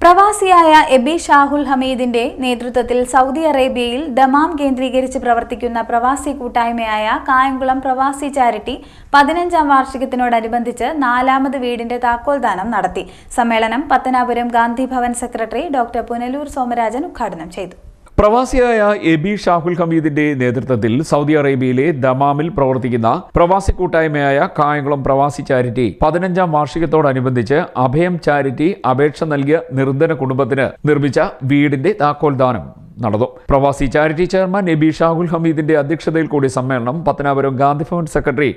പ്രവാസിയായ AB Shahul ഹമീദിന്റെ നേതൃത്വത്തിൽ Saudi അറേബ്യയിൽ Dammam കേന്ദ്രീകരിച്ച് പ്രവർത്തിക്കുന്ന പ്രവാസി കൂട്ടായ്മയായ കായംകുളം പ്രവാസി ചാരിറ്റി 15ാം വാർഷികത്തിനോടനുബന്ധിച്ച് 4ാമത് വീടിന്റെ താക്കോൽദാനം നടത്തി. സമ്മേളനം പത്തനാപുരം ഗാന്ധി ഭവൻ സെക്രട്ടറി ഡോക്ടർ പുനലൂർ സോമരാജൻ ഉദ്ഘാടനം ചെയ്തു. പ്രവാസിയായ എബി ഷാഹുൽ ഹമീദിന്റെ നേതൃത്വത്തിൽ സൗദി അറേബ്യയിലെ ദമാമിൽ പ്രവർത്തിക്കുന്ന പ്രവാസി കൂട്ടായ്മയായ കായംകുളം പ്രവാസി ചാരിറ്റി 15ാം വാർഷികത്തോടനുബന്ധിച്ച് അഭയം ചാരിറ്റി അപേക്ഷ നൽകിയ നിർധന കുടുംബത്തിന് നിർമ്മിച്ച വീടിന്റെ താക്കോൽദാനം നടന്നു. പ്രവാസി ചാരിറ്റി ചെയർമാൻ എബി ഷാഹുൽ ഹമീദിന്റെ അധ്യക്ഷതയിൽ കൂടി സമ്മേളനം പത്തനാപുരം ഗാന്ധി ഭവൻ സെക്രട്ടറി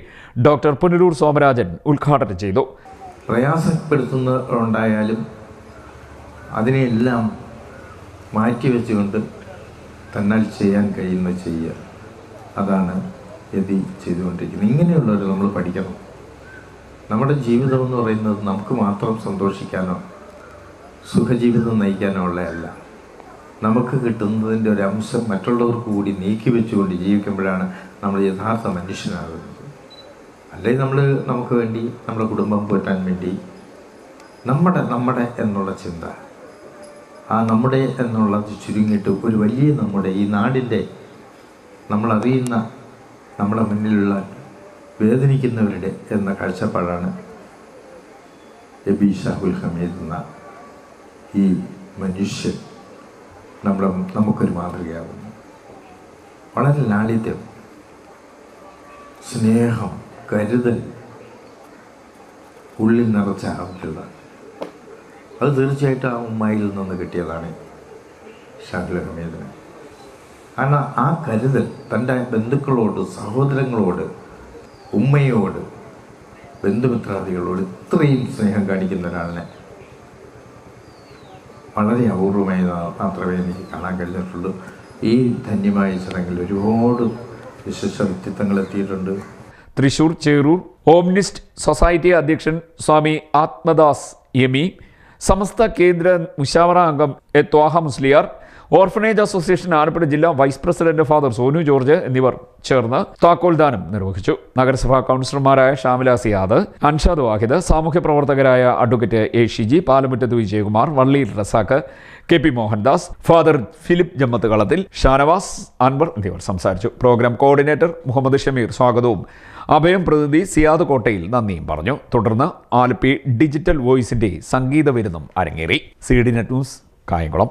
ഡോക്ടർ പുനലൂർ സോമരാജൻ ഉദ്ഘാടനം ചെയ്തു. പ്രയാസപ്പെടുത്തുന്നവരുണ്ടായാലും അതിനെല്ലാം മാറ്റിവെച്ചുകൊണ്ട് തന്നാൽ ചെയ്യാൻ കഴിയുന്ന ചെയ്യുക, അതാണ് എബി ചെയ്തുകൊണ്ടിരിക്കുന്നത്. ഇങ്ങനെയുള്ളവർ നമ്മൾ പഠിക്കണം. നമ്മുടെ ജീവിതം എന്ന് പറയുന്നത് നമുക്ക് മാത്രം സന്തോഷിക്കാനോ സുഖജീവിതം നയിക്കാനോ ഉള്ളതല്ല. നമുക്ക് കിട്ടുന്നതിൻ്റെ ഒരു അംശം മറ്റുള്ളവർക്ക് കൂടി നീക്കി വെച്ചുകൊണ്ട് ജീവിക്കുമ്പോഴാണ് നമ്മൾ യഥാർത്ഥ മനുഷ്യനാകുന്നത്. അല്ലെങ്കിൽ നമുക്ക് വേണ്ടി നമ്മുടെ കുടുംബം പോറ്റാൻ വേണ്ടി നമ്മുടെ എന്നുള്ള ചിന്ത, ആ നമ്മുടെ എന്നുള്ളത് ചുരുങ്ങിയിട്ട് ഒരു വലിയ നമ്മുടെ ഈ നാടിൻ്റെ നമ്മളറിയുന്ന നമ്മുടെ മുന്നിലുള്ള വേദനിക്കുന്നവരുടെ എന്ന കാഴ്ചപ്പാടാണ് എബി ഷാഹുൽ ഹമീദ് എന്ന ഈ മനുഷ്യൻ നമുക്കൊരു മാതൃകയാകുന്നു. വളരെ ലാളിത്യം, സ്നേഹം, കരുതൽ ഉള്ളിൽ നിറച്ച ആവശ്യത, അത് തീർച്ചയായിട്ടും ആ ഉമ്മയിൽ നിന്ന് കിട്ടിയതാണ് ഷാഹുൽ ഹമീദിന്. കാരണം ആ കരുതൽ തൻ്റെ ബന്ധുക്കളോട്, സഹോദരങ്ങളോട്, ഉമ്മയോട്, ബന്ധുമിത്രാദികളോട് ഇത്രയും സ്നേഹം കാണിക്കുന്ന ഒരാളിനെ വളരെ അപൂർവമായി മാത്രമേ എനിക്ക് കാണാൻ കഴിഞ്ഞിട്ടുള്ളൂ. ഈ ധന്യമായ ചടങ്ങിൽ ഒരുപാട് വിശിഷ്ട വ്യക്തിത്വങ്ങൾ എത്തിയിട്ടുണ്ട്. തൃശൂർ ചേറൂർ ഓംനിസ്റ്റ് സൊസൈറ്റി അധ്യക്ഷൻ സ്വാമി ആത്മദാസ് യമി, സമസ്ത കേന്ദ്ര മുഷാവറ അംഗം ത്വാഹ മുസ്ലിയാർ, ഓർഫനേജ് അസോസിയേഷൻ ആലപ്പുഴ ജില്ലാ vice president father Sonu George എന്നിവർ ചേർന്ന് താക്കോൽദാനം നിർവഹിച്ചു. നഗരസഭാ കൗൺസിലർമാരായ ഷാമില സിയാദ്, അൻഷാദ് വാഹിദ്, സാമൂഹ്യ പ്രവർത്തകരായ advocate A Shiji, Palamuttath Vijayakumar, Valliyil Razak, K P Mohandas, father Philip Jammath Kalathil, Shanavas, Anwar എന്നിവർ സംസാരിച്ചു. പ്രോഗ്രാം കോർഡിനേറ്റർ മുഹമ്മദ് ഷമീർ സ്വാഗതവും അഭയം പ്രതിനിധി സിയാദ് കോട്ടയിൽ നന്ദിയും പറഞ്ഞു. തുടർന്ന് ആലപ്പി ഡിജിറ്റൽ വോയിസിന്റെ സംഗീത വിരുന്നും അരങ്ങേറി. CDNet news, Kayamkulam.